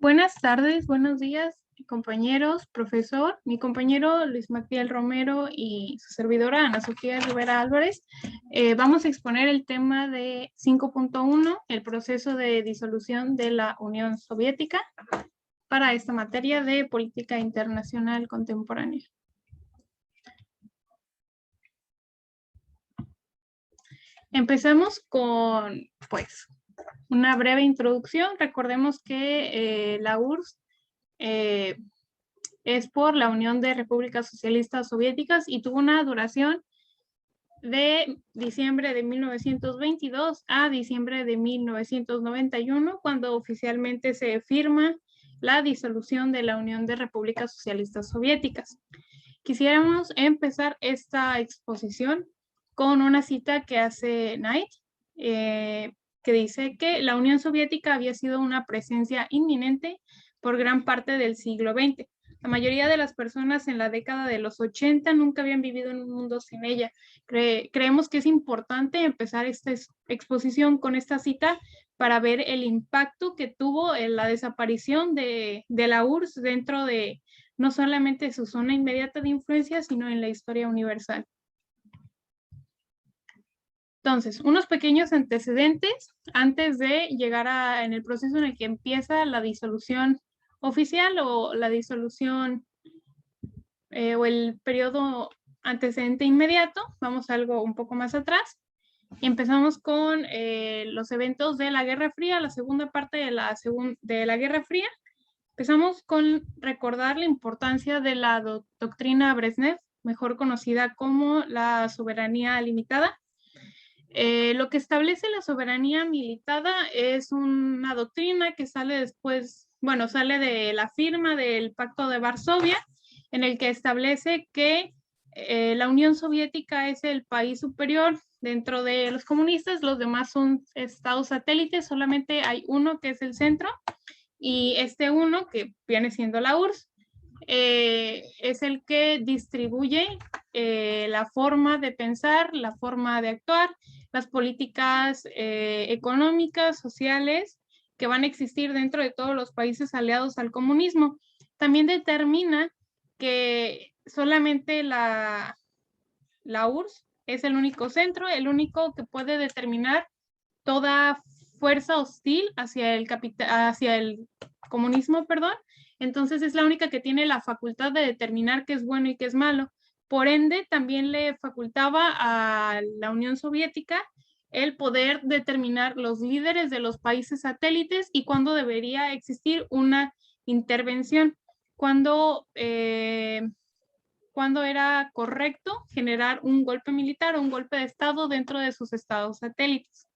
Buenas tardes, buenos días, compañeros, profesor, mi compañero Luis Maciel Romero y su servidora Ana Sofía Rivera Álvarez. Vamos a exponer el tema de 5.1, el proceso de disolución de la Unión Soviética, para esta materia de política internacional contemporánea. Empezamos con, pues, una breve introducción. Recordemos que la URSS es por la Unión de Repúblicas Socialistas Soviéticas y tuvo una duración de diciembre de 1922 a diciembre de 1991, cuando oficialmente se firma la disolución de la Unión de Repúblicas Socialistas Soviéticas. Quisiéramos empezar esta exposición con una cita que hace Knight, que dice que la Unión Soviética había sido una presencia inminente por gran parte del siglo XX. La mayoría de las personas en la década de los 80 nunca habían vivido en un mundo sin ella. Creemos que es importante empezar esta exposición con esta cita para ver el impacto que tuvo en la desaparición de la URSS dentro de no solamente su zona inmediata de influencia, sino en la historia universal. Entonces, unos pequeños antecedentes antes de llegar en el proceso en el que empieza la disolución oficial o la disolución o el periodo antecedente inmediato. Vamos a algo un poco más atrás. Y empezamos con los eventos de la Guerra Fría, la segunda parte de la Guerra Fría. Empezamos con recordar la importancia de la doctrina Brezhnev, mejor conocida como la soberanía limitada. Lo que establece la soberanía limitada es una doctrina que sale después, bueno, sale de la firma del Pacto de Varsovia, en el que establece que la Unión Soviética es el país superior dentro de los comunistas, los demás son estados satélites, solamente hay uno que es el centro, y este uno, que viene siendo la URSS, es el que distribuye la forma de pensar, la forma de actuar, las políticas económicas, sociales, que van a existir dentro de todos los países aliados al comunismo. También determina que solamente la URSS es el único centro, el único que puede determinar toda fuerza hostil hacia el comunismo, perdón. Entonces es la única que tiene la facultad de determinar qué es bueno y qué es malo. Por ende, también le facultaba a la Unión Soviética el poder determinar los líderes de los países satélites y cuándo debería existir una intervención, cuándo era correcto generar un golpe militar o un golpe de Estado dentro de sus estados satélites.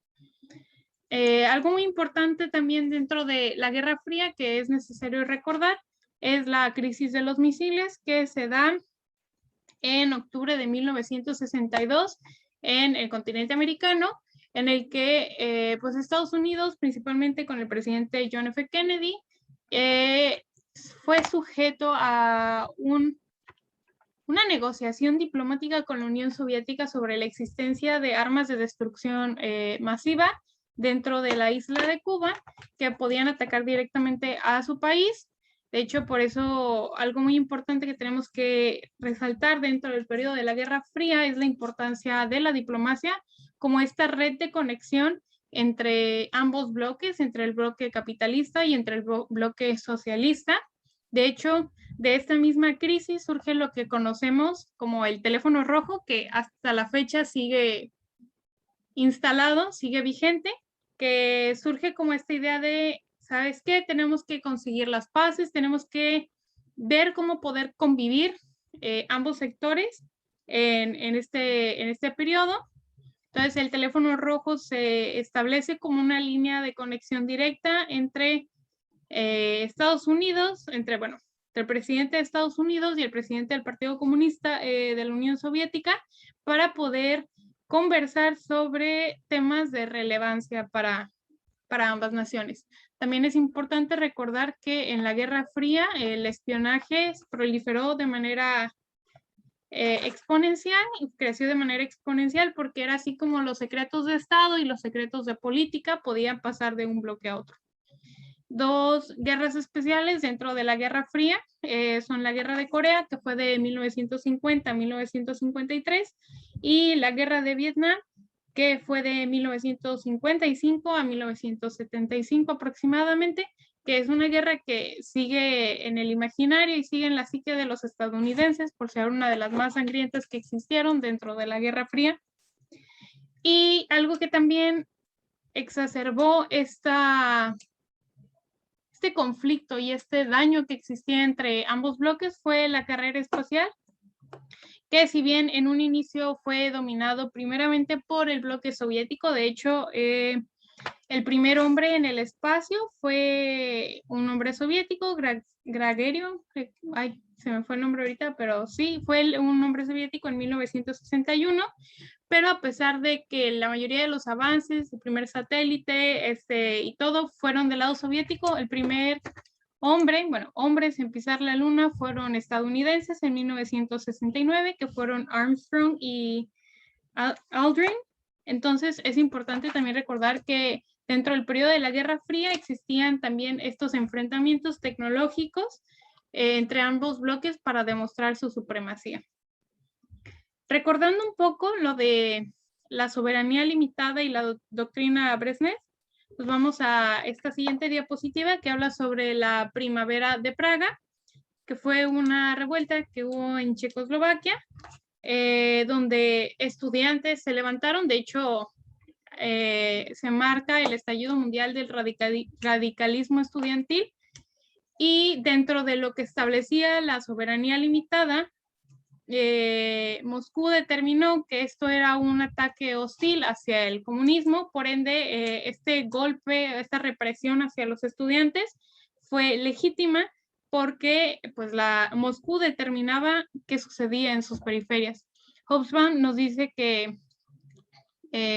Algo muy importante también dentro de la Guerra Fría que es necesario recordar es la crisis de los misiles que se da en octubre de 1962 en el continente americano, en el que pues Estados Unidos, principalmente con el presidente John F. Kennedy, fue sujeto a una negociación diplomática con la Unión Soviética sobre la existencia de armas de destrucción masiva dentro de la isla de Cuba que podían atacar directamente a su país. De hecho, por eso algo muy importante que tenemos que resaltar dentro del periodo de la Guerra Fría es la importancia de la diplomacia como esta red de conexión entre ambos bloques, entre el bloque capitalista y entre el bloque socialista. De hecho, de esta misma crisis surge lo que conocemos como el teléfono rojo, que hasta la fecha sigue instalado, sigue vigente, que surge como esta idea de, ¿sabes qué? Tenemos que conseguir las paces, tenemos que ver cómo poder convivir ambos sectores en este periodo. Entonces, el teléfono rojo se establece como una línea de conexión directa entre Estados Unidos, entre el presidente de Estados Unidos y el presidente del Partido Comunista de la Unión Soviética para poder conversar sobre temas de relevancia para ambas naciones. También es importante recordar que en la Guerra Fría el espionaje proliferó de manera exponencial, creció de manera exponencial porque era así como los secretos de Estado y los secretos de política podían pasar de un bloque a otro. dos guerras especiales dentro de la Guerra Fría. Son la Guerra de Corea, que fue de 1950 a 1953, y la Guerra de Vietnam, que fue de 1955 a 1975 aproximadamente, que es una guerra que sigue en el imaginario y sigue en la psique de los estadounidenses por ser una de las más sangrientas que existieron dentro de la Guerra Fría. Y algo que también exacerbó este conflicto y este daño que existía entre ambos bloques fue la carrera espacial, que si bien en un inicio fue dominado primeramente por el bloque soviético, de hecho, el primer hombre en el espacio fue un hombre soviético, Gagarin, ay, se me fue el nombre ahorita, pero sí, fue un hombre soviético en 1961, pero a pesar de que la mayoría de los avances, el primer satélite y todo fueron del lado soviético, el primer hombres en pisar la luna fueron estadounidenses en 1969, que fueron Armstrong y Aldrin. Entonces es importante también recordar que dentro del periodo de la Guerra Fría existían también estos enfrentamientos tecnológicos entre ambos bloques para demostrar su supremacía. Recordando un poco lo de la soberanía limitada y la doctrina Brezhnev, pues vamos a esta siguiente diapositiva que habla sobre la primavera de Praga, que fue una revuelta que hubo en Checoslovaquia, donde estudiantes se levantaron. De hecho, se marca el estallido mundial del radicalismo estudiantil, y dentro de lo que establecía la soberanía limitada, Moscú determinó que esto era un ataque hostil hacia el comunismo, por ende, este golpe, esta represión hacia los estudiantes fue legítima porque pues, Moscú determinaba qué sucedía en sus periferias. Hobsbawm nos dice que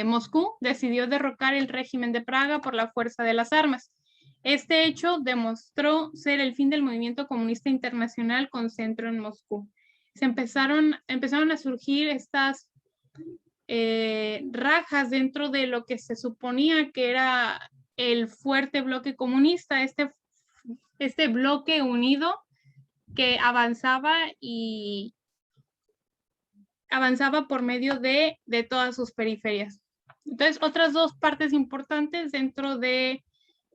Moscú decidió derrocar el régimen de Praga por la fuerza de las armas. Este hecho demostró ser el fin del movimiento comunista internacional con centro en Moscú. Empezaron a surgir estas rajas dentro de lo que se suponía que era el fuerte bloque comunista, este bloque unido que avanzaba por medio de todas sus periferias. Entonces, otras dos partes importantes dentro de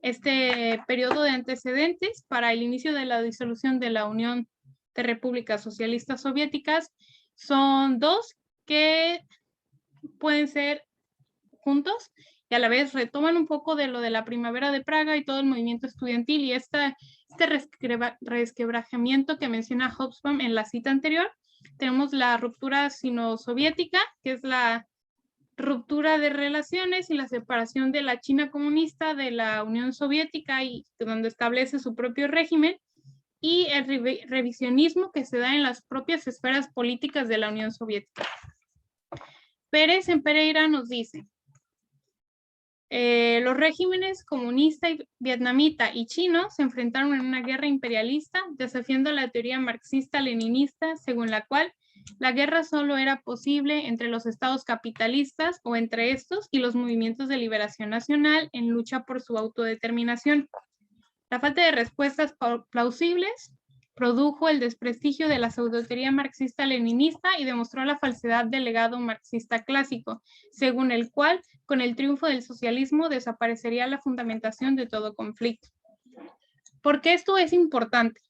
este periodo de antecedentes para el inicio de la disolución de la Unión de Repúblicas Socialistas Soviéticas son dos que pueden ser juntos y a la vez retoman un poco de lo de la primavera de Praga y todo el movimiento estudiantil y este resquebrajamiento que menciona Hobsbawm en la cita anterior. Tenemos la ruptura sino-soviética, que es la ruptura de relaciones y la separación de la China comunista de la Unión Soviética, y donde establece su propio régimen, y el revisionismo que se da en las propias esferas políticas de la Unión Soviética. Pérez en Pereira nos dice, los regímenes comunista, vietnamita y chino se enfrentaron en una guerra imperialista, desafiando la teoría marxista-leninista, según la cual la guerra solo era posible entre los estados capitalistas o entre estos y los movimientos de liberación nacional en lucha por su autodeterminación. La falta de respuestas plausibles produjo el desprestigio de la pseudoteoría marxista-leninista y demostró la falsedad del legado marxista clásico, según el cual, con el triunfo del socialismo, desaparecería la fundamentación de todo conflicto. ¿Por qué esto es importante?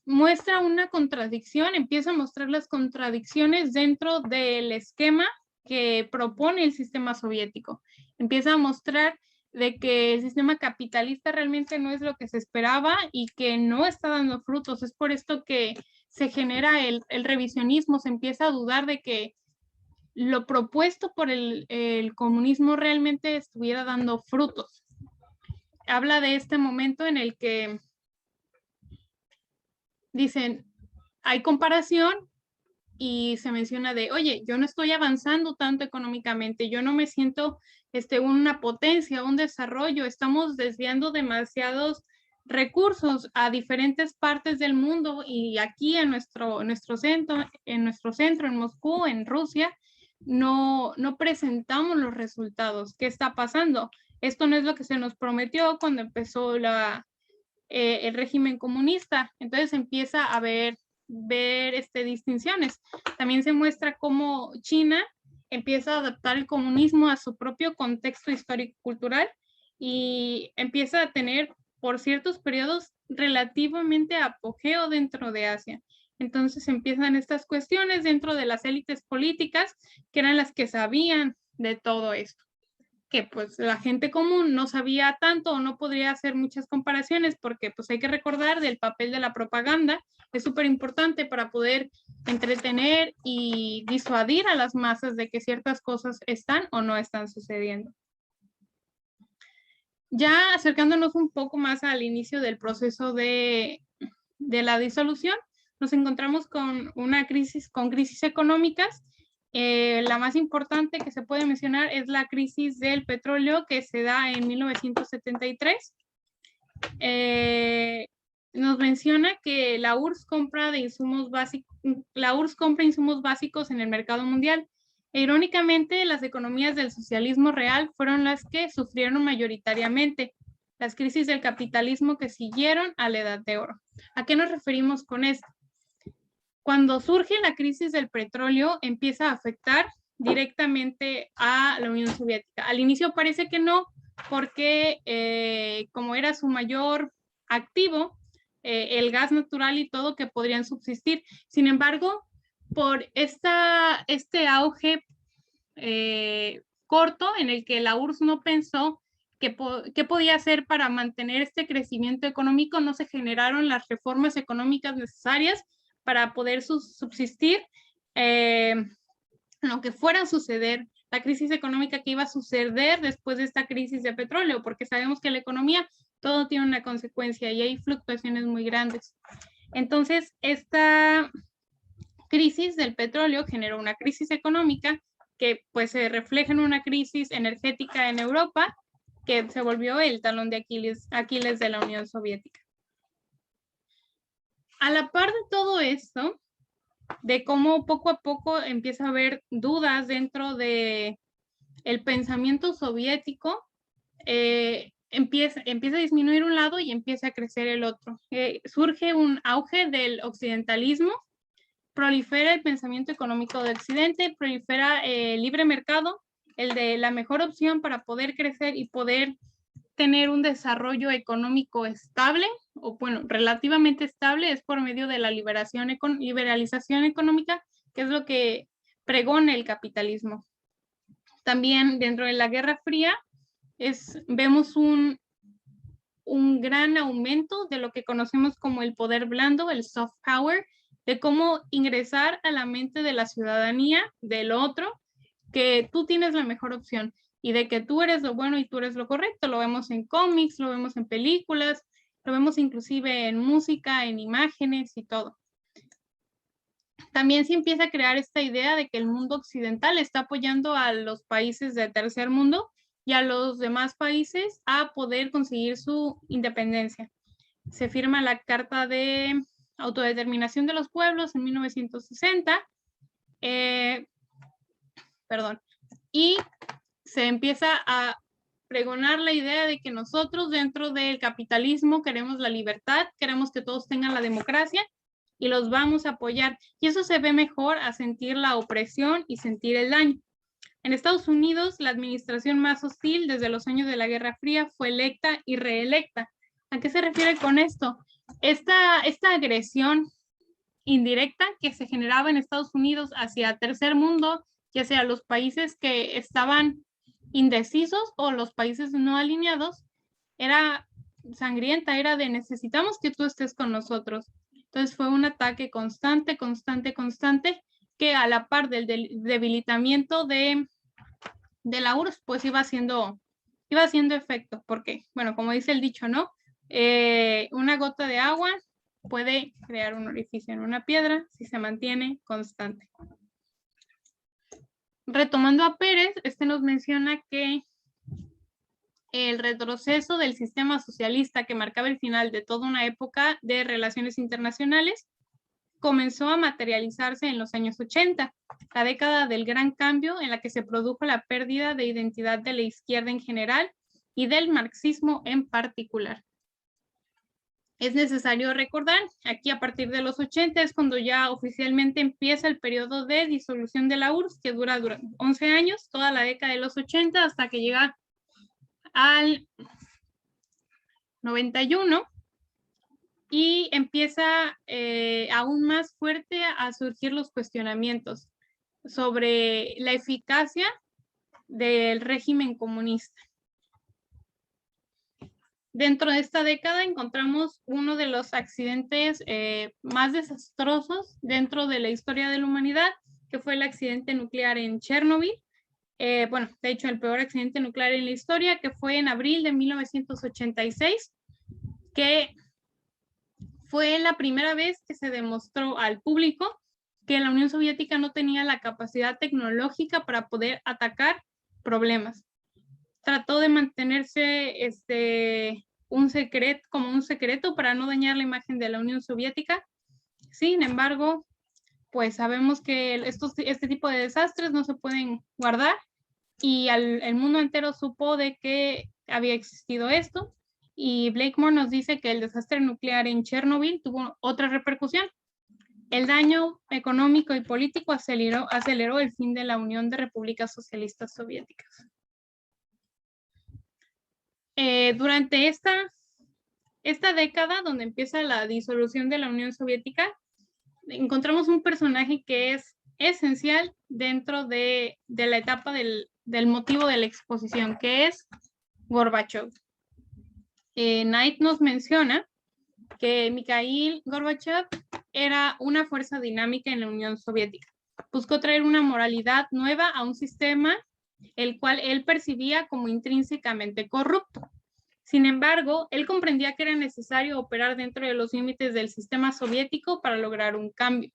Muestra una contradicción, empieza a mostrar las contradicciones dentro del esquema que propone el sistema soviético. Empieza a mostrar de que el sistema capitalista realmente no es lo que se esperaba y que no está dando frutos. Es por esto que se genera el revisionismo, se empieza a dudar de que lo propuesto por el comunismo realmente estuviera dando frutos. Habla de este momento en el que dicen, hay comparación y se menciona de, oye, yo no estoy avanzando tanto económicamente, yo no me siento una potencia, un desarrollo, estamos desviando demasiados recursos a diferentes partes del mundo y aquí en nuestro centro, en Moscú, en Rusia, no presentamos los resultados. ¿Qué está pasando? esto no es lo que se nos prometió cuando empezó el régimen comunista. Entonces empieza a ver distinciones. También se muestra cómo China empieza a adaptar el comunismo a su propio contexto histórico-cultural y empieza a tener por ciertos periodos relativamente apogeo dentro de Asia. Entonces empiezan estas cuestiones dentro de las élites políticas que eran las que sabían de todo esto, que pues la gente común no sabía tanto o no podría hacer muchas comparaciones porque pues hay que recordar del papel de la propaganda, es súper importante para poder entretener y disuadir a las masas de que ciertas cosas están o no están sucediendo. Ya acercándonos un poco más al inicio del proceso de la disolución, nos encontramos con crisis económicas. La más importante que se puede mencionar es la crisis del petróleo que se da en 1973. Nos menciona que la URSS compra insumos básicos en el mercado mundial. Irónicamente, las economías del socialismo real fueron las que sufrieron mayoritariamente las crisis del capitalismo que siguieron a la Edad de Oro. ¿A qué nos referimos con esto? Cuando surge la crisis del petróleo, empieza a afectar directamente a la Unión Soviética. Al inicio parece que no, porque como era su mayor activo, el gas natural y todo, que podrían subsistir. Sin embargo, por este auge corto en el que la URSS no pensó qué podía hacer para mantener este crecimiento económico, no se generaron las reformas económicas necesarias para poder subsistir lo que fuera a suceder, la crisis económica que iba a suceder después de esta crisis de petróleo, porque sabemos que la economía todo tiene una consecuencia y hay fluctuaciones muy grandes. Entonces, esta crisis del petróleo generó una crisis económica que pues se refleja en una crisis energética en Europa que se volvió el talón de Aquiles de la Unión Soviética. A la par de todo esto, de cómo poco a poco empieza a haber dudas dentro de el pensamiento soviético, empieza a disminuir un lado y empieza a crecer el otro. Surge un auge del occidentalismo, prolifera el pensamiento económico de Occidente, prolifera el libre mercado, el de la mejor opción para poder crecer y poder tener un desarrollo económico estable, o bueno, relativamente estable, es por medio de la liberalización económica, que es lo que pregona el capitalismo. También dentro de la Guerra Fría vemos un gran aumento de lo que conocemos como el poder blando, el soft power, de cómo ingresar a la mente de la ciudadanía del otro, que tú tienes la mejor opción y de que tú eres lo bueno y tú eres lo correcto. Lo vemos en cómics, lo vemos en películas, lo vemos inclusive en música, en imágenes y todo. También se empieza a crear esta idea de que el mundo occidental está apoyando a los países del tercer mundo y a los demás países a poder conseguir su independencia. Se firma la Carta de Autodeterminación de los Pueblos en 1960, y se empieza a pregonar la idea de que nosotros dentro del capitalismo queremos la libertad, queremos que todos tengan la democracia y los vamos a apoyar. Y eso se ve mejor a sentir la opresión y sentir el daño. En Estados Unidos, la administración más hostil desde los años de la Guerra Fría fue electa y reelecta. ¿A qué se refiere con esto? Esta agresión indirecta que se generaba en Estados Unidos hacia el tercer mundo, ya sea los países que estaban indecisos o los países no alineados, era sangrienta, era de necesitamos que tú estés con nosotros. Entonces fue un ataque constante, que a la par del debilitamiento de la URSS, pues iba haciendo efecto, porque, bueno, como dice el dicho, ¿no? Una gota de agua puede crear un orificio en una piedra si se mantiene constante. Retomando a Pérez, nos menciona que el retroceso del sistema socialista que marcaba el final de toda una época de relaciones internacionales comenzó a materializarse en los años 80, la década del gran cambio en la que se produjo la pérdida de identidad de la izquierda en general y del marxismo en particular. Es necesario recordar, aquí a partir de los 80 es cuando ya oficialmente empieza el periodo de disolución de la URSS, que dura 11 años, toda la década de los 80 hasta que llega al 91 y empieza aún más fuerte a surgir los cuestionamientos sobre la eficacia del régimen comunista. Dentro de esta década encontramos uno de los accidentes más desastrosos dentro de la historia de la humanidad, que fue el accidente nuclear en Chernobyl. Bueno, de hecho, el peor accidente nuclear en la historia, que fue en abril de 1986, que fue la primera vez que se demostró al público que la Unión Soviética no tenía la capacidad tecnológica para poder atacar problemas. Trató de mantenerse como un secreto para no dañar la imagen de la Unión Soviética. Sin embargo, pues sabemos que este tipo de desastres no se pueden guardar y el mundo entero supo de que había existido esto, y Blakemore nos dice que el desastre nuclear en Chernobyl tuvo otra repercusión. El daño económico y político aceleró el fin de la Unión de Repúblicas Socialistas Soviéticas. Durante esta década, donde empieza la disolución de la Unión Soviética, encontramos un personaje que es esencial dentro de la etapa del motivo de la exposición, que es Gorbachov. Knight nos menciona que Mikhail Gorbachev era una fuerza dinámica en la Unión Soviética. Buscó traer una moralidad nueva a un sistema el cual él percibía como intrínsecamente corrupto. Sin embargo, él comprendía que era necesario operar dentro de los límites del sistema soviético para lograr un cambio.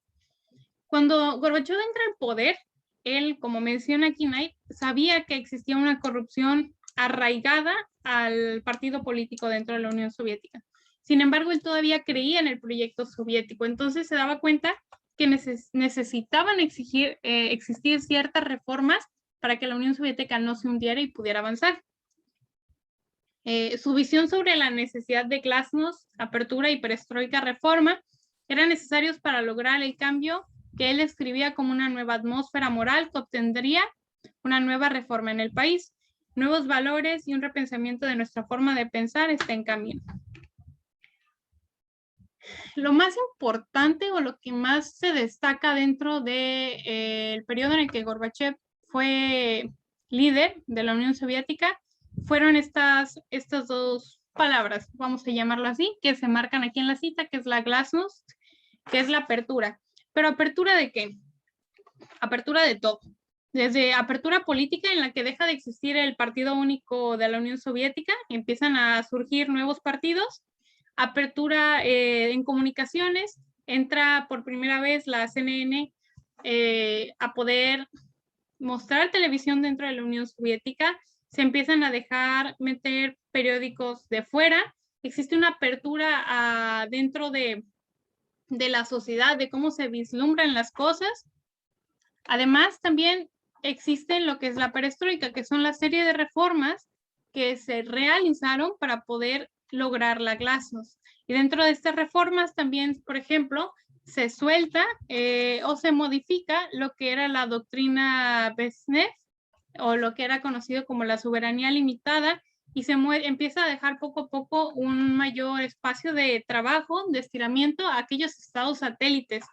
Cuando Gorbachev entra al poder, él, como menciona aquí Knight, sabía que existía una corrupción arraigada al partido político dentro de la Unión Soviética. Sin embargo, él todavía creía en el proyecto soviético, entonces se daba cuenta que necesitaban existir ciertas reformas para que la Unión Soviética no se hundiera y pudiera avanzar. Su visión sobre la necesidad de glasnost, apertura y perestroika reforma eran necesarios para lograr el cambio que él escribía como una nueva atmósfera moral que obtendría una nueva reforma en el país. Nuevos valores y un repensamiento de nuestra forma de pensar está en camino. Lo más importante o lo que más se destaca dentro del periodo en el que Gorbachev fue líder de la Unión Soviética fueron estas dos palabras, vamos a llamarlo así, que se marcan aquí en la cita, que es la glasnost, que es la apertura. ¿Pero apertura de qué? Apertura de todo. Desde apertura política, en la que deja de existir el partido único de la Unión Soviética, empiezan a surgir nuevos partidos. Apertura en comunicaciones, entra por primera vez la CNN a poder mostrar televisión dentro de la Unión Soviética. Se empiezan a dejar meter periódicos de fuera. Existe una apertura dentro de la sociedad, de cómo se vislumbran las cosas. Además, también existe lo que es la perestroika, que son la serie de reformas que se realizaron para poder lograr la glasnost. Y dentro de estas reformas también, por ejemplo, se suelta o se modifica lo que era la doctrina Brezhnev, o lo que era conocido como la soberanía limitada, y se empieza a dejar poco a poco un mayor espacio de trabajo, de estiramiento a aquellos estados satélites,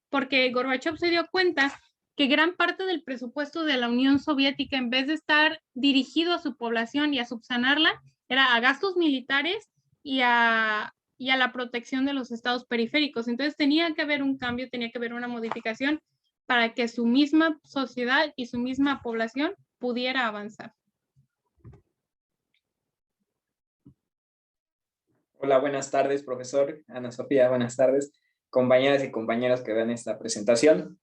porque Gorbachev se dio cuenta que gran parte del presupuesto de la Unión Soviética, en vez de estar dirigido a su población y a subsanarla, era a gastos militares y a la protección de los estados periféricos. Entonces tenía que haber un cambio, tenía que haber una modificación para que su misma sociedad y su misma población pudiera avanzar. Hola, buenas tardes, profesor. Ana Sofía, buenas tardes. Compañeras y compañeros que vean esta presentación.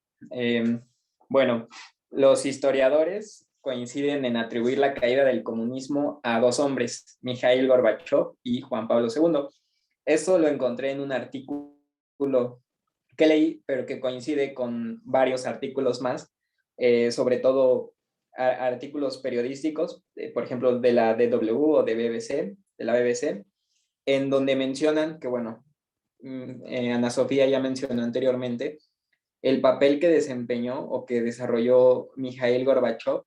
Bueno, los historiadores coinciden en atribuir la caída del comunismo a dos hombres, Mikhail Gorbachev y Juan Pablo II. Eso lo encontré en un artículo que leí, pero que coincide con varios artículos más, sobre todo artículos periodísticos, por ejemplo, de la DW o de BBC, de la BBC, en donde mencionan que, bueno, Ana Sofía ya mencionó anteriormente, el papel que desempeñó o que desarrolló Mikhail Gorbachev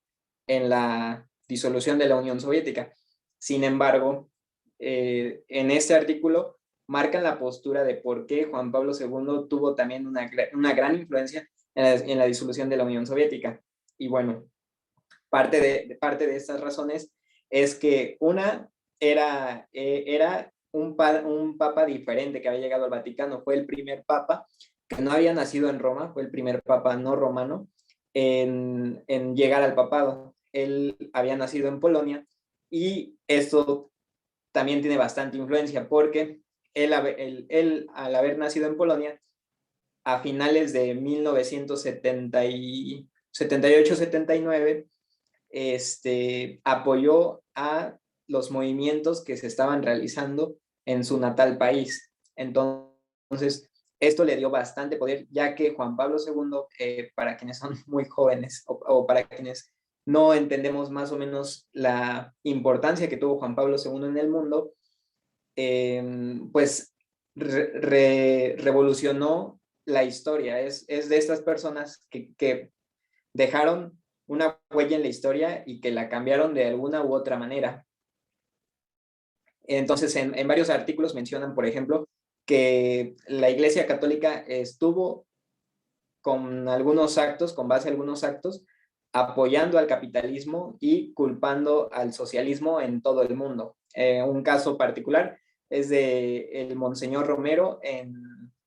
en la disolución de la Unión Soviética. Sin embargo, en este artículo marcan la postura de por qué Juan Pablo II tuvo también una gran influencia en la disolución de la Unión Soviética. Y bueno, parte de estas razones es que una era un papa diferente que había llegado al Vaticano, fue el primer papa que no había nacido en Roma, fue el primer papa no romano en llegar al papado. Él había nacido en Polonia y esto también tiene bastante influencia porque él al haber nacido en Polonia, a finales de 1978-79, apoyó a los movimientos que se estaban realizando en su natal país. Entonces, esto le dio bastante poder, ya que Juan Pablo II, para quienes son muy jóvenes o para quienes no entendemos más o menos la importancia que tuvo Juan Pablo II en el mundo, pues revolucionó la historia. Es de estas personas que dejaron una huella en la historia y que la cambiaron de alguna u otra manera. Entonces, en varios artículos mencionan, por ejemplo, que la Iglesia Católica estuvo con base a algunos actos, apoyando al capitalismo y culpando al socialismo en todo el mundo. Un caso particular es de el Monseñor Romero en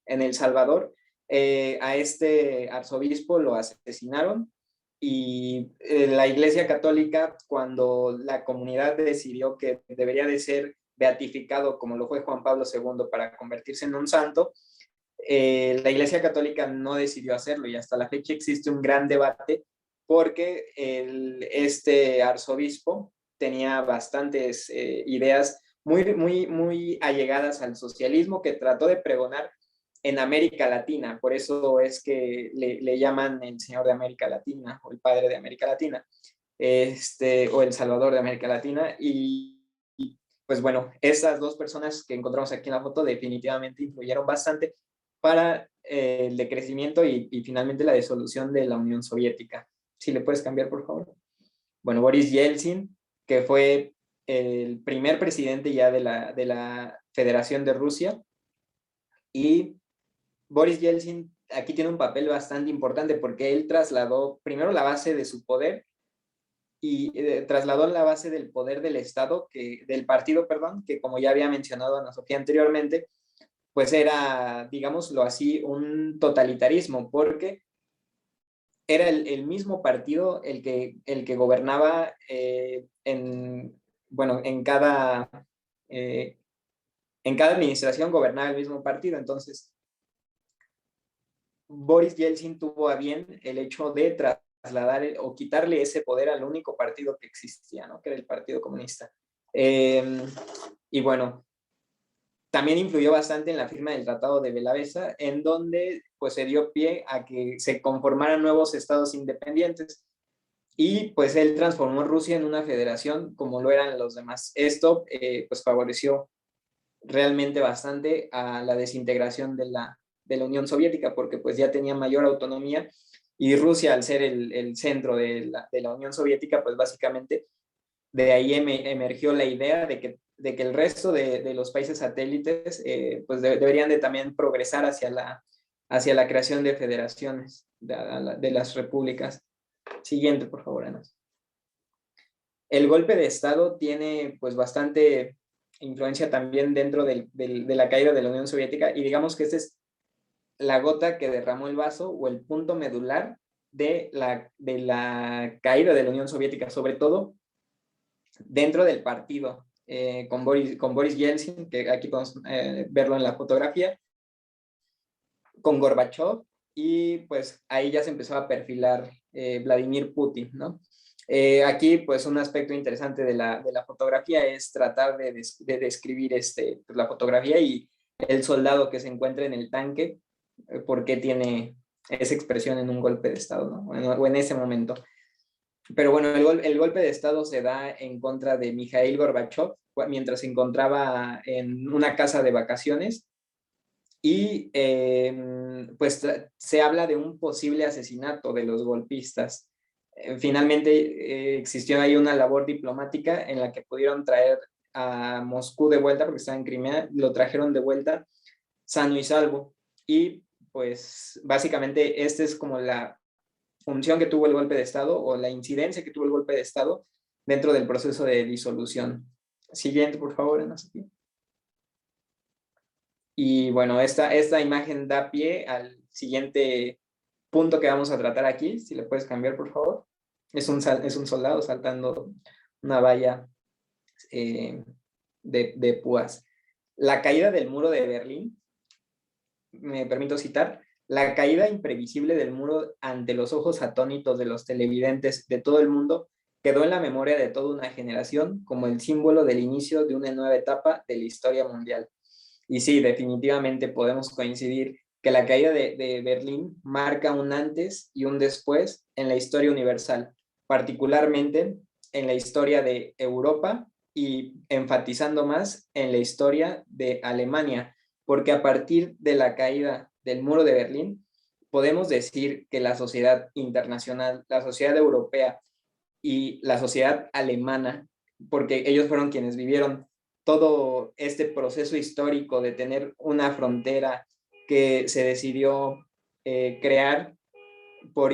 El Salvador. A este arzobispo lo asesinaron y la Iglesia Católica, cuando la comunidad decidió que debería de ser beatificado como lo fue Juan Pablo II para convertirse en un santo, la Iglesia Católica no decidió hacerlo y hasta la fecha existe un gran debate porque este arzobispo tenía bastantes ideas muy allegadas al socialismo que trató de pregonar en América Latina. Por eso es que le llaman el Señor de América Latina o el Padre de América Latina, o el Salvador de América Latina. Y pues bueno, estas dos personas que encontramos aquí en la foto definitivamente influyeron bastante para el decrecimiento y finalmente la disolución de la Unión Soviética. Si le puedes cambiar, por favor. Bueno, Boris Yeltsin, que fue el primer presidente ya de la Federación de Rusia. Y Boris Yeltsin aquí tiene un papel bastante importante porque él trasladó primero la base de su poder y trasladó la base del poder del Estado, del partido, perdón, que como ya había mencionado Ana Sofía anteriormente, pues era, digámoslo así, un totalitarismo, porque era el mismo partido el que gobernaba bueno, en cada administración gobernaba el mismo partido. Entonces, Boris Yeltsin tuvo a bien el hecho de trasladar o quitarle ese poder al único partido que existía, ¿no? Que era el Partido Comunista. Y bueno, también influyó bastante en la firma del Tratado de Bela-Vesa, en donde pues se dio pie a que se conformaran nuevos estados independientes y pues él transformó Rusia en una federación como lo eran los demás. Esto pues favoreció realmente bastante a la desintegración de la Unión Soviética porque pues ya tenía mayor autonomía y Rusia al ser el centro de la Unión Soviética pues básicamente de ahí emergió la idea de que el resto de los países satélites pues deberían de también progresar hacia la creación de federaciones de las repúblicas. Siguiente, por favor, Ana. El golpe de Estado tiene pues bastante influencia también dentro de la caída de la Unión Soviética y digamos que esta es la gota que derramó el vaso o el punto medular de la caída de la Unión Soviética, sobre todo dentro del partido, con Boris Yeltsin, que aquí podemos verlo en la fotografía, con Gorbachev, y pues ahí ya se empezó a perfilar Vladimir Putin, ¿no? Aquí pues un aspecto interesante de la fotografía es tratar de describir pues, la fotografía y el soldado que se encuentra en el tanque, por qué tiene esa expresión en un golpe de Estado, ¿no? O en ese momento. Pero bueno, el golpe de Estado se da en contra de Mikhail Gorbachev mientras se encontraba en una casa de vacaciones y pues se habla de un posible asesinato de los golpistas. Finalmente existió ahí una labor diplomática en la que pudieron traer a Moscú de vuelta, porque estaba en Crimea, lo trajeron de vuelta sano y salvo. Y pues básicamente esta es como la función que tuvo el golpe de Estado o la incidencia que tuvo el golpe de Estado dentro del proceso de disolución. Siguiente, por favor, Ana Sofía. Y bueno, esta imagen da pie al siguiente punto que vamos a tratar aquí. Si le puedes cambiar, por favor. Es un soldado saltando una valla de púas. La caída del muro de Berlín, me permito citar, la caída imprevisible del muro ante los ojos atónitos de los televidentes de todo el mundo quedó en la memoria de toda una generación como el símbolo del inicio de una nueva etapa de la historia mundial. Y sí, definitivamente podemos coincidir que la caída de Berlín marca un antes y un después en la historia universal, particularmente en la historia de Europa y enfatizando más en la historia de Alemania, porque a partir de la caída del muro de Berlín, podemos decir que la sociedad internacional, la sociedad europea y la sociedad alemana, porque ellos fueron quienes vivieron todo este proceso histórico de tener una frontera que se decidió crear por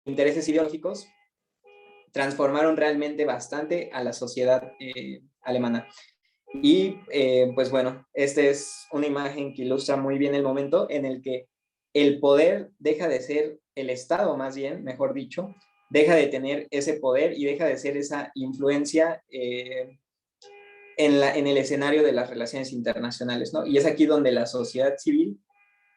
intereses ideológicos, transformaron realmente bastante a la sociedad alemana. Y pues bueno, esta es una imagen que ilustra muy bien el momento en el que el poder deja de ser el Estado, más bien, mejor dicho, deja de tener ese poder y deja de ser esa influencia en el escenario de las relaciones internacionales, ¿no? Y es aquí donde la sociedad civil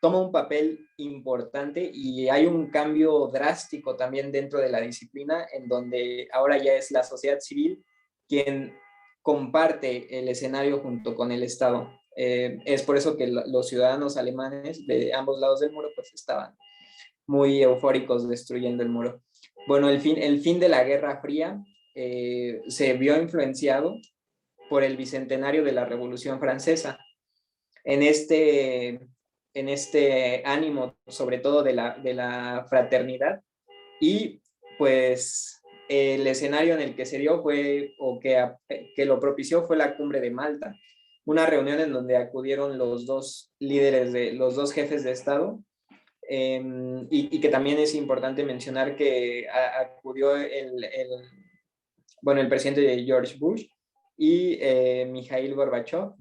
toma un papel importante y hay un cambio drástico también dentro de la disciplina, en donde ahora ya es la sociedad civil quien comparte el escenario junto con el Estado. Es por eso que los ciudadanos alemanes de ambos lados del muro pues estaban muy eufóricos destruyendo el muro. Bueno, el fin de la Guerra Fría se vio influenciado por el bicentenario de la Revolución Francesa. En en este ánimo, sobre todo de la fraternidad, y pues el escenario en el que se dio fue, o que lo propició fue la Cumbre de Malta, una reunión en donde acudieron los dos líderes, los dos jefes de Estado, y que también es importante mencionar que acudió bueno, el presidente George Bush y Mikhail Gorbachev.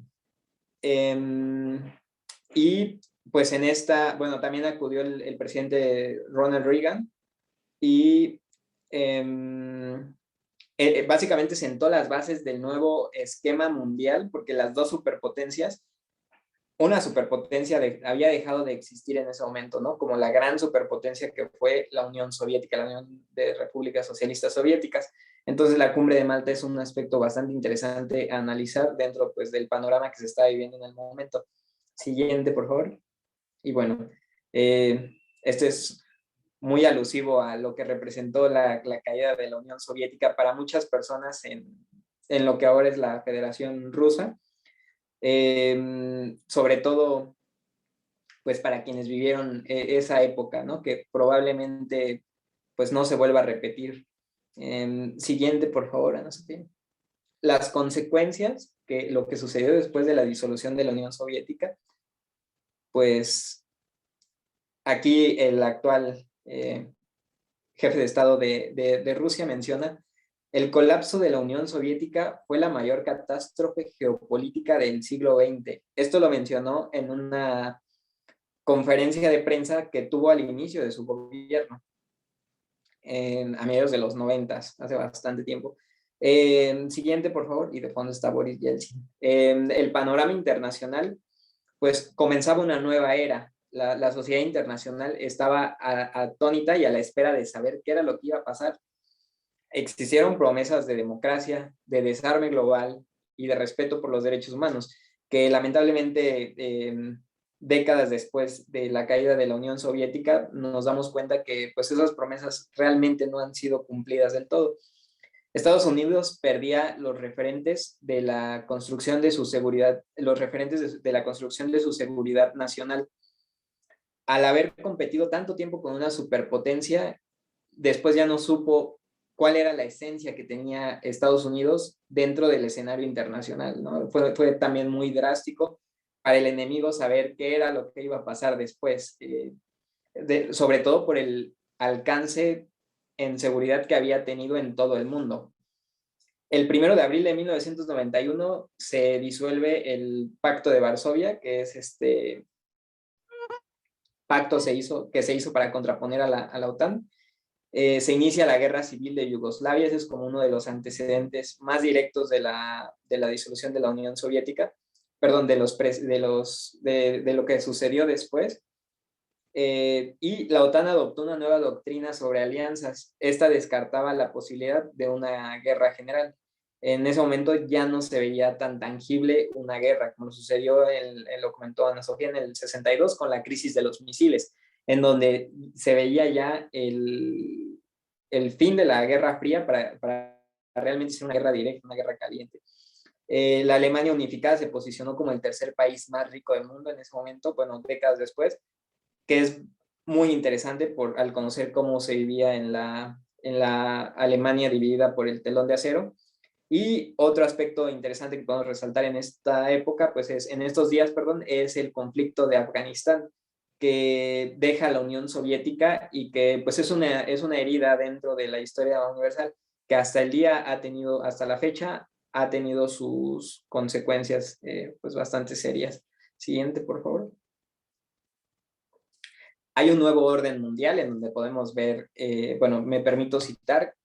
Y pues en esta, bueno, también acudió el presidente Ronald Reagan y básicamente sentó las bases del nuevo esquema mundial porque las dos superpotencias, una superpotencia había dejado de existir en ese momento, ¿no? Como la gran superpotencia que fue la Unión Soviética, la Unión de Repúblicas Socialistas Soviéticas. Entonces la cumbre de Malta es un aspecto bastante interesante a analizar dentro pues del panorama que se está viviendo en el momento. Siguiente, por favor. Y bueno, este es muy alusivo a lo que representó la caída de la Unión Soviética para muchas personas en lo que ahora es la Federación Rusa. Sobre todo, pues para quienes vivieron esa época, ¿no? Que probablemente pues no se vuelva a repetir. Siguiente, por favor, Ana Sofía. Las consecuencias, que lo que sucedió después de la disolución de la Unión Soviética, pues aquí el actual jefe de Estado de Rusia menciona, el colapso de la Unión Soviética fue la mayor catástrofe geopolítica del siglo XX. Esto lo mencionó en una conferencia de prensa que tuvo al inicio de su gobierno, a mediados de los 90, hace bastante tiempo. Siguiente, por favor, y de fondo está Boris Yeltsin. El panorama internacional, pues comenzaba una nueva era. La sociedad internacional estaba atónita y a la espera de saber qué era lo que iba a pasar. Existieron promesas de democracia, de desarme global y de respeto por los derechos humanos, que lamentablemente décadas después de la caída de la Unión Soviética, nos damos cuenta que pues esas promesas realmente no han sido cumplidas del todo. Estados Unidos perdía los referentes de la construcción de su seguridad, los referentes de la construcción de su seguridad nacional. Al haber competido tanto tiempo con una superpotencia, después ya no supo cuál era la esencia que tenía Estados Unidos dentro del escenario internacional, ¿no? Fue también muy drástico para el enemigo saber qué era lo que iba a pasar después, sobre todo por el alcance en seguridad que había tenido en todo el mundo. El 1 de abril de 1991 se disuelve el Pacto de Varsovia, que es este pacto que se hizo para contraponer a la OTAN. Se inicia la guerra civil de Yugoslavia, ese es como uno de los antecedentes más directos de la disolución de la Unión Soviética, perdón, de lo que sucedió después. Y la OTAN adoptó una nueva doctrina sobre alianzas. Esta descartaba la posibilidad de una guerra general. En ese momento ya no se veía tan tangible una guerra, como sucedió, lo comentó Ana Sofía, en el 62 con la crisis de los misiles, en donde se veía ya el fin de la Guerra Fría para realmente ser una guerra directa, una guerra caliente. La Alemania unificada se posicionó como el tercer país más rico del mundo en ese momento, bueno, décadas después, que es muy interesante al conocer cómo se vivía en la Alemania dividida por el telón de acero. Y otro aspecto interesante que podemos resaltar en esta época, pues en estos días, perdón, es el conflicto de Afganistán, que deja a la Unión Soviética y que pues es una herida dentro de la historia universal que hasta la fecha ha tenido sus consecuencias pues bastante serias. Siguiente, por favor. Hay un nuevo orden mundial en donde podemos ver, bueno, me permito citar: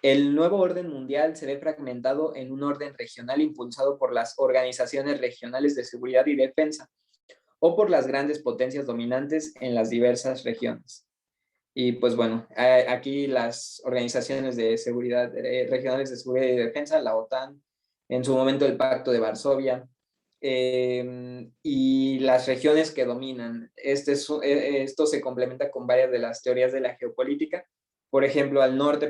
el nuevo orden mundial se ve fragmentado en un orden regional impulsado por las organizaciones regionales de seguridad y defensa o por las grandes potencias dominantes en las diversas regiones. Y pues bueno, aquí las organizaciones de seguridad, regionales de seguridad y defensa, la OTAN, en su momento el Pacto de Varsovia, y las regiones que dominan. Esto se complementa con varias de las teorías de la geopolítica. Por ejemplo, al norte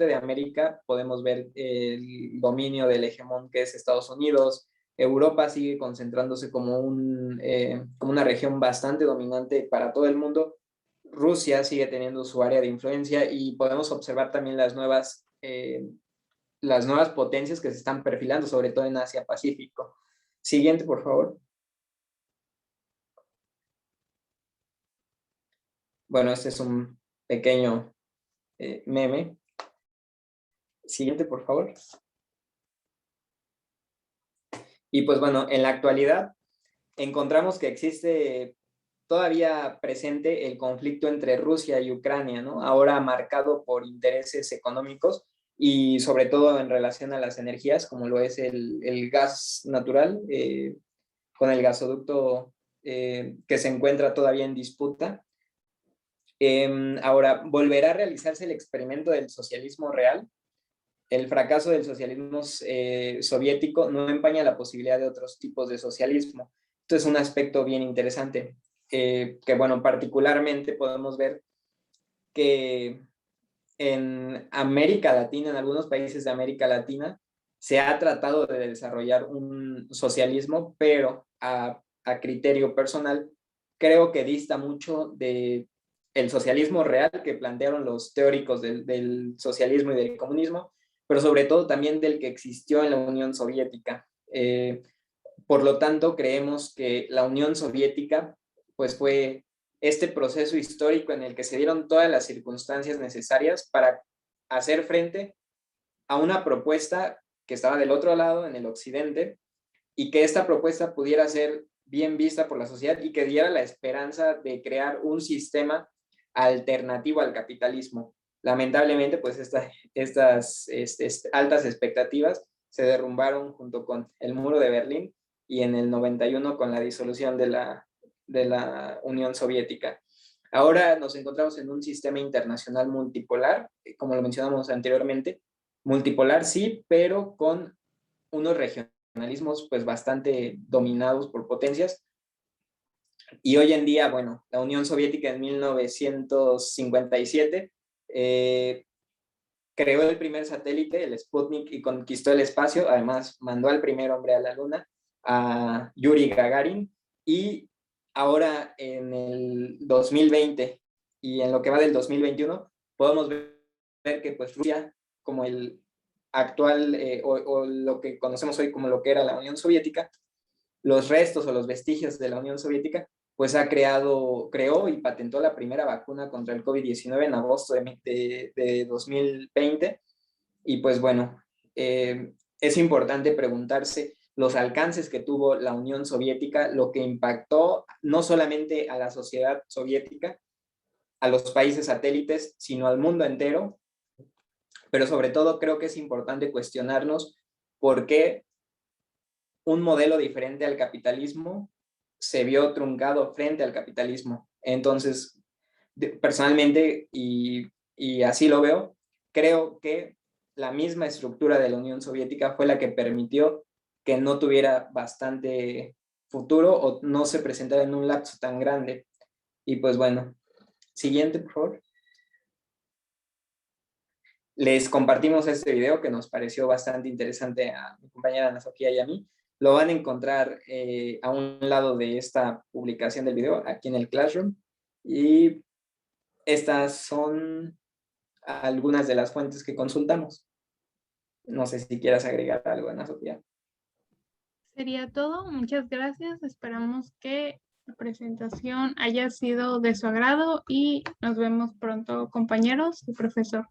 de América podemos ver el dominio del hegemón que es Estados Unidos. Europa sigue concentrándose como una región bastante dominante para todo el mundo. Rusia sigue teniendo su área de influencia y podemos observar también las nuevas potencias que se están perfilando, sobre todo en Asia-Pacífico. Siguiente, por favor. Bueno, este es un pequeño meme. Siguiente, por favor. Y pues bueno, en la actualidad encontramos que existe todavía presente el conflicto entre Rusia y Ucrania, ¿no? Ahora marcado por intereses económicos y sobre todo en relación a las energías, como lo es el gas natural, con el gasoducto que se encuentra todavía en disputa. Ahora, ¿volverá a realizarse el experimento del socialismo real? El fracaso del socialismo soviético no empaña la posibilidad de otros tipos de socialismo. Esto es un aspecto bien interesante, que bueno, particularmente podemos ver que en América Latina, en algunos países de América Latina, se ha tratado de desarrollar un socialismo, pero a criterio personal, creo que dista mucho de el socialismo real que plantearon los teóricos del socialismo y del comunismo, pero sobre todo también del que existió en la Unión Soviética. Por lo tanto, creemos que la Unión Soviética pues fue este proceso histórico en el que se dieron todas las circunstancias necesarias para hacer frente a una propuesta que estaba del otro lado, en el occidente, y que esta propuesta pudiera ser bien vista por la sociedad y que diera la esperanza de crear un sistema alternativo al capitalismo. Lamentablemente, pues estas altas expectativas se derrumbaron junto con el muro de Berlín y en el 91 con la disolución de la Unión Soviética. Ahora nos encontramos en un sistema internacional multipolar, como lo mencionamos anteriormente. Multipolar sí, pero con unos regionalismos pues bastante dominados por potencias Y hoy en día, bueno, la Unión Soviética en 1957 creó el primer satélite, el Sputnik, y conquistó el espacio. Además, mandó al primer hombre a la Luna, a Yuri Gagarin. Y ahora en el 2020 y en lo que va del 2021, podemos ver que pues Rusia, como el actual, o lo que conocemos hoy como lo que era la Unión Soviética, los restos o los vestigios de la Unión Soviética, pues creó y patentó la primera vacuna contra el COVID-19 en agosto de 2020. Y pues bueno, es importante preguntarse los alcances que tuvo la Unión Soviética, lo que impactó no solamente a la sociedad soviética, a los países satélites, sino al mundo entero. Pero sobre todo creo que es importante cuestionarnos por qué un modelo diferente al capitalismo se vio truncado frente al capitalismo. Entonces, personalmente, y así lo veo, creo que la misma estructura de la Unión Soviética fue la que permitió que no tuviera bastante futuro o no se presentara en un lapso tan grande. Y pues bueno, siguiente, por favor. Les compartimos este video que nos pareció bastante interesante a mi compañera Ana Sofía y a mí. Lo van a encontrar a un lado de esta publicación del video, aquí en el Classroom. Y estas son algunas de las fuentes que consultamos. No sé si quieras agregar algo, Ana Sofía. Sería todo. Muchas gracias. Esperamos que la presentación haya sido de su agrado y nos vemos pronto, compañeros y profesor.